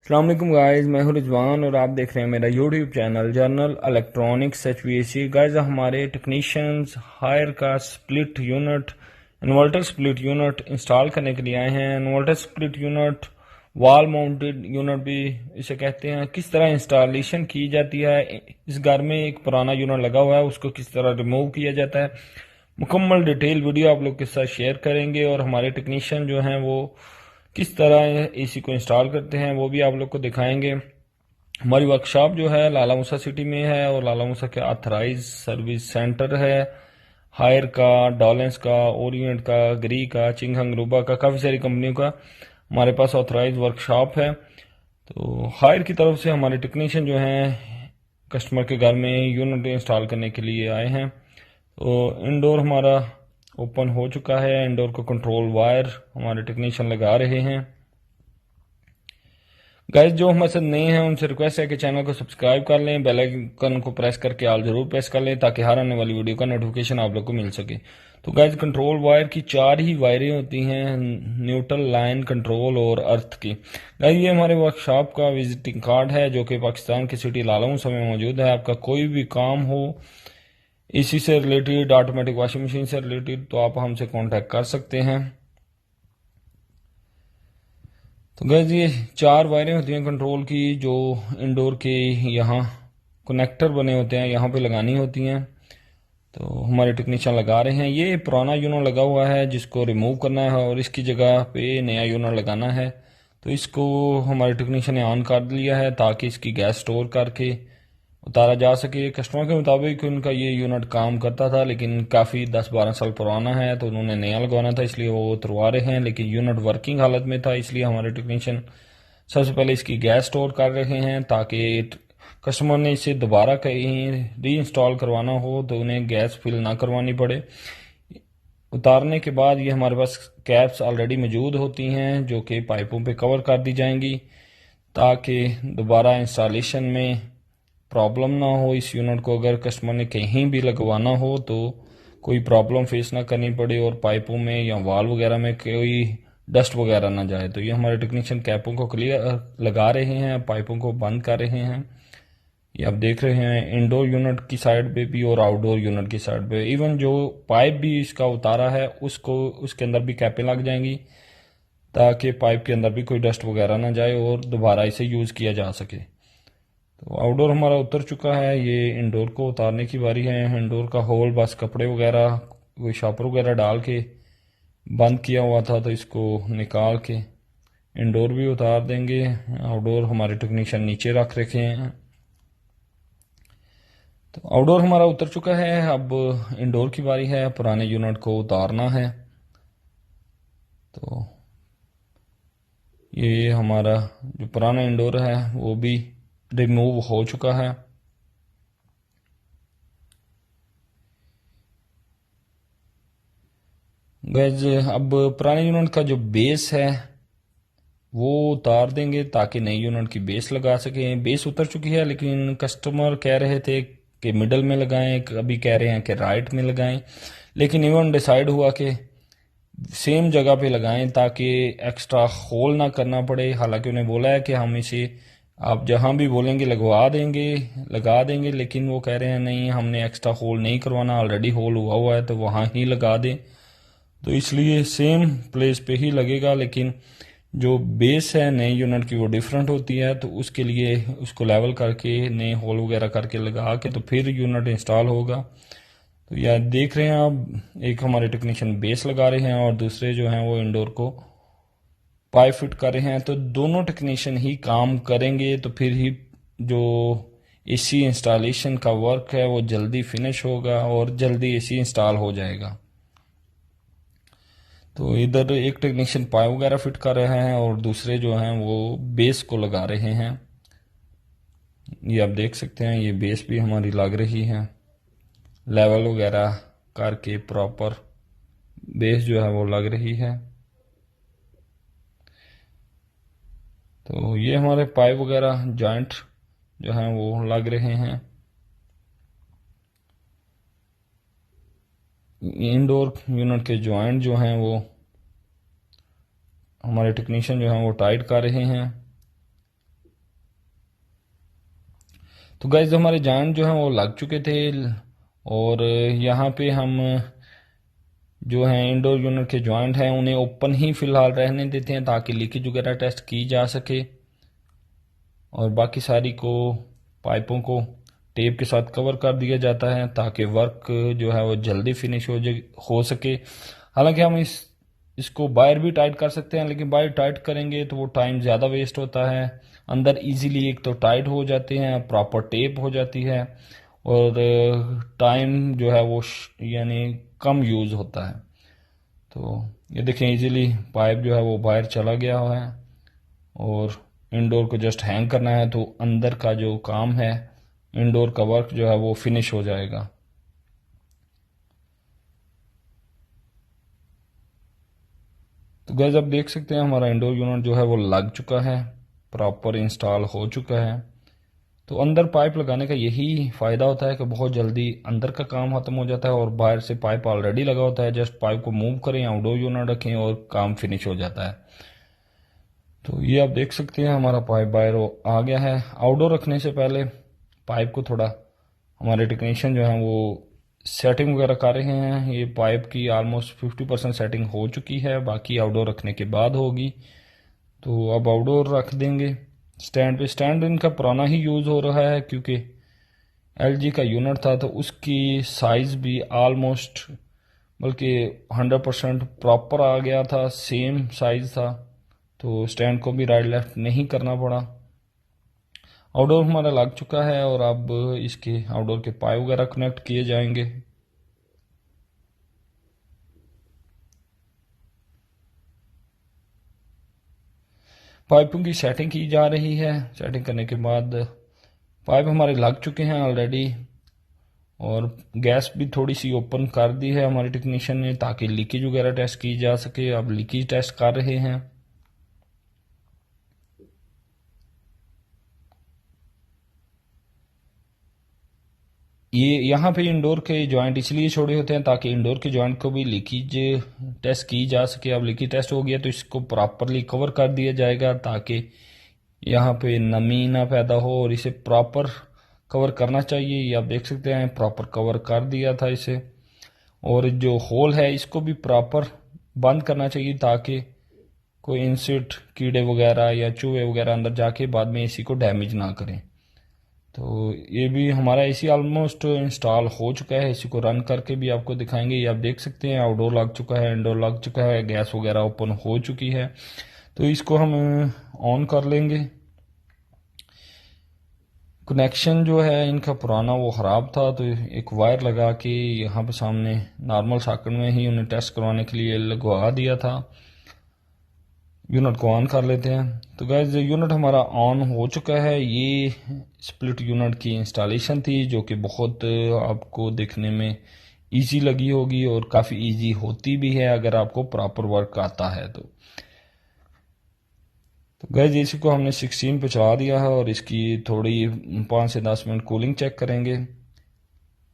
अस्सलाम वालेकुम गाइस, मैं हूं रिजवान और आप देख रहे हैं मेरा YouTube channel journal electronics HVAC। Guys हमारे टेक्नीशियंस हायर का split unit inverter split unit install करने के लिए आए हैं। Inverter split unit wall mounted unit भी इसे कहते हैं। किस तरह इंस्टॉलेशन की जाती है, इस घर में एक पुराना यूनिट लगा हुआ है उसको किस तरह रिमूव किया जाता है, मुकम्मल डिटेल वीडियो आप लोग के साथ शेयर करेंगे। और हमारे टेक्नीशियन जो हैं वो किस तरह एसी को इंस्टॉल करते हैं वो भी आप लोग को दिखाएंगे। हमारी वर्कशॉप जो है लाला मूसा सिटी में है और लाला मूसा के ऑथराइज सर्विस सेंटर है। हायर का, डॉलेंस का, ओरिएंट का, ग्री का, चिंगहंग रूबा का, काफ़ी सारी कंपनियों का हमारे पास ऑथराइज वर्कशॉप है। तो हायर की तरफ से हमारे टेक्नीशियन जो हैं कस्टमर के घर में यूनिट इंस्टॉल करने के लिए आए हैं। तो इंडोर हमारा ओपन हो चुका है। इंडोर को कंट्रोल वायर हमारे टेक्नीशियन लगा रहे हैं। गाइस जो हमारे साथ नए हैं उनसे रिक्वेस्ट है कि चैनल को सब्सक्राइब कर लें, बेल आइकन को प्रेस करके ऑल जरूर प्रेस कर लें ताकि हर आने वाली वीडियो का नोटिफिकेशन आप लोग को मिल सके। तो गाइस कंट्रोल वायर की 4 ही वायरें होती हैं, न्यूट्रल, लाइन, कंट्रोल और अर्थ की। गाइस ये हमारे वर्कशॉप का विजिटिंग कार्ड है जो कि पाकिस्तान की सिटी लाला मूसा में मौजूद है। आपका कोई भी काम हो इसी से रिलेटेड, ऑटोमेटिक वॉशिंग मशीन से रिलेटेड, तो आप हमसे कांटेक्ट कर सकते हैं। तो गैस ये 4 वायरें होती हैं कंट्रोल की जो इंडोर के यहाँ कनेक्टर बने होते हैं यहाँ पे लगानी होती हैं। तो हमारे टेक्नीशियन लगा रहे हैं। ये पुराना यूनिट लगा हुआ है जिसको रिमूव करना है और इसकी जगह पे नया यूनिट लगाना है। तो इसको हमारे टेक्नीशियन ने ऑन कर लिया है ताकि इसकी गैस स्टोर करके उतारा जा सके। कस्टमर के मुताबिक उनका ये यूनिट काम करता था लेकिन काफ़ी 10-12 साल पुराना है तो उन्होंने नया लगवाना था, इसलिए वो उतरवा रहे हैं। लेकिन यूनिट वर्किंग हालत में था इसलिए हमारे टेक्नीशियन सबसे पहले इसकी गैस स्टोर कर रहे हैं ताकि कस्टमर ने इसे दोबारा कहीं री इंस्टॉल करवाना हो तो उन्हें गैस फिल ना करवानी पड़े। उतारने के बाद ये हमारे पास कैप्स ऑलरेडी मौजूद होती हैं जो कि पाइपों पे कवर कर दी जाएंगी ताकि दोबारा इंस्टॉलेशन में प्रॉब्लम ना हो। इस यूनिट को अगर कस्टमर ने कहीं भी लगवाना हो तो कोई प्रॉब्लम फेस ना करनी पड़े और पाइपों में या वाल वगैरह में कोई डस्ट वगैरह ना जाए। तो ये हमारे टेक्नीशियन कैपों को क्लियर लगा रहे हैं, पाइपों को बंद कर रहे हैं। ये आप देख रहे हैं इंडोर यूनिट की साइड पे भी और आउटडोर यूनिट की साइड पे। इवन जो पाइप भी इसका उतारा है उसको उसके अंदर भी कैपें लग जाएंगी ताकि पाइप के अंदर भी कोई डस्ट वगैरह ना जाए और दोबारा इसे यूज़ किया जा सके। तो आउटडोर हमारा उतर चुका है, ये इंडोर को उतारने की बारी है। इंडोर का होल बस कपड़े वगैरह कोई शापर वगैरह डाल के बंद किया हुआ था तो इसको निकाल के इंडोर भी उतार देंगे। आउटडोर हमारे टेक्नीशियन नीचे रख रखे हैं। तो आउटडोर हमारा उतर चुका है, अब इंडोर की बारी है, पुराने यूनिट को उतारना है। तो ये हमारा जो पुराना इंडोर है वो भी रिमूव हो चुका है। गैस अब पुराने यूनिट का जो बेस है वो उतार देंगे ताकि नई यूनिट की बेस लगा सकें। बेस उतर चुकी है लेकिन कस्टमर कह रहे थे कि मिडल में लगाएं, कभी कह रहे हैं कि राइट में लगाएं, लेकिन इवन डिसाइड हुआ कि सेम जगह पे लगाएं ताकि एक्स्ट्रा होल ना करना पड़े। हालांकि उन्हें बोला है कि हम इसे आप जहां भी बोलेंगे लगवा देंगे, लगा देंगे, लेकिन वो कह रहे हैं नहीं, हमने एक्स्ट्रा होल नहीं करवाना, ऑलरेडी होल हुआ हुआ है तो वहां ही लगा दें। तो इसलिए सेम प्लेस पे ही लगेगा, लेकिन जो बेस है नए यूनिट की वो डिफरेंट होती है तो उसके लिए उसको लेवल करके नए होल वगैरह करके लगा के तो फिर यूनिट इंस्टॉल होगा। तो यह देख रहे हैं आप, एक हमारे टेक्नीशियन बेस लगा रहे हैं और दूसरे जो हैं वो इंडोर को पाइप फिट कर रहे हैं। तो दोनों टेक्नीशियन ही काम करेंगे तो फिर ही जो एसी इंस्टॉलेशन का वर्क है वो जल्दी फिनिश होगा और जल्दी एसी इंस्टॉल हो जाएगा। तो इधर एक टेक्नीशियन पाइप वगैरह फिट कर रहे हैं और दूसरे जो हैं वो बेस को लगा रहे हैं। ये आप देख सकते हैं, ये बेस भी हमारी लग रही है, लेवल वगैरह करके प्रॉपर बेस जो है वो लग रही है। तो ये हमारे पाइप वगैरह जॉइंट जो हैं वो लग रहे हैं। इंडोर यूनिट के जॉइंट जो हैं वो हमारे टेक्नीशियन जो हैं वो टाइट कर रहे हैं। तो गैस हमारे जॉइंट जो हैं वो लग चुके थे, और यहाँ पे हम जो हैं इंडोर यूनिट के जॉइंट हैं उन्हें ओपन ही फ़िलहाल रहने देते हैं ताकि लीकेज वगैरह टेस्ट की जा सके, और बाकी सारी को पाइपों को टेप के साथ कवर कर दिया जाता है ताकि वर्क जो है वो जल्दी फिनिश हो सके। हालांकि हम इसको बाहर भी टाइट कर सकते हैं, लेकिन बाहर टाइट करेंगे तो वो टाइम ज़्यादा वेस्ट होता है। अंदर इजीली एक तो टाइट हो जाते हैं, प्रॉपर टेप हो जाती है, और टाइम जो है वो यानी कम यूज़ होता है। तो ये देखें इजीली पाइप जो है वो बाहर चला गया हुआ है, और इंडोर को जस्ट हैंग करना है तो अंदर का जो काम है, इंडोर का वर्क जो है वो फिनिश हो जाएगा। तो गैस आप देख सकते हैं हमारा इंडोर यूनिट जो है वो लग चुका है, प्रॉपर इंस्टॉल हो चुका है। तो अंदर पाइप लगाने का यही फ़ायदा होता है कि बहुत जल्दी अंदर का काम ख़त्म हो जाता है, और बाहर से पाइप ऑलरेडी लगा होता है, जस्ट पाइप को मूव करें, आउटडोर यूनिट रखें और काम फिनिश हो जाता है। तो ये आप देख सकते हैं हमारा पाइप बाहर आ गया है। आउटडोर रखने से पहले पाइप को थोड़ा हमारे टेक्नीशियन जो हैं वो सेटिंग वगैरह कर रहे हैं। ये पाइप की ऑलमोस्ट 50% सेटिंग हो चुकी है, बाकी आउटडोर रखने के बाद होगी। तो अब आउटडोर रख देंगे स्टैंड पे। स्टैंड इनका पुराना ही यूज़ हो रहा है क्योंकि एलजी का यूनिट था, तो उसकी साइज़ भी ऑलमोस्ट बल्कि 100% प्रॉपर आ गया था, सेम साइज़ था, तो स्टैंड को भी राइट लेफ्ट नहीं करना पड़ा। आउटडोर हमारा लग चुका है, और अब इसके आउटडोर के पाइप वगैरह कनेक्ट किए जाएंगे। पाइपों की सेटिंग की जा रही है। सेटिंग करने के बाद पाइप हमारे लग चुके हैं ऑलरेडी, और गैस भी थोड़ी सी ओपन कर दी है हमारे टेक्नीशियन ने ताकि लीकेज वगैरह टेस्ट की जा सके। अब लीकेज टेस्ट कर रहे हैं। ये यहाँ पे इंडोर के जॉइंट इसलिए छोड़े होते हैं ताकि इंडोर के जॉइंट को भी लीकेज टेस्ट की जा सके। अब लीकेज टेस्ट हो गया तो इसको प्रॉपरली कवर कर दिया जाएगा ताकि यहाँ पे नमी ना पैदा हो, और इसे प्रॉपर कवर करना चाहिए। ये आप देख सकते हैं प्रॉपर कवर कर दिया था इसे, और जो होल है इसको भी प्रॉपर बंद करना चाहिए ताकि कोई इंसेक्ट, कीड़े वगैरह या चूहे वगैरह अंदर जाके बाद में एसी को डैमेज ना करें। तो ये भी हमारा एसी ऑलमोस्ट इंस्टॉल हो चुका है। इसी को रन करके भी आपको दिखाएंगे। ये आप देख सकते हैं आउटडोर लग चुका है, इंडोर लग चुका है, गैस वगैरह ओपन हो चुकी है। तो इसको हम ऑन कर लेंगे। कनेक्शन जो है इनका पुराना वो ख़राब था, तो एक वायर लगा के यहाँ पे सामने नॉर्मल सॉकेट में ही उन्हें टेस्ट करवाने के लिए लगवा दिया था। यूनिट को ऑन कर लेते हैं। तो गाइस यूनिट हमारा ऑन हो चुका है। ये स्प्लिट यूनिट की इंस्टॉलेशन थी जो कि बहुत आपको देखने में इजी लगी होगी, और काफ़ी इजी होती भी है अगर आपको प्रॉपर वर्क आता है। तो गैस इसी को हमने 16 पे चला दिया है, और इसकी थोड़ी 5 से 10 मिनट कूलिंग चेक करेंगे।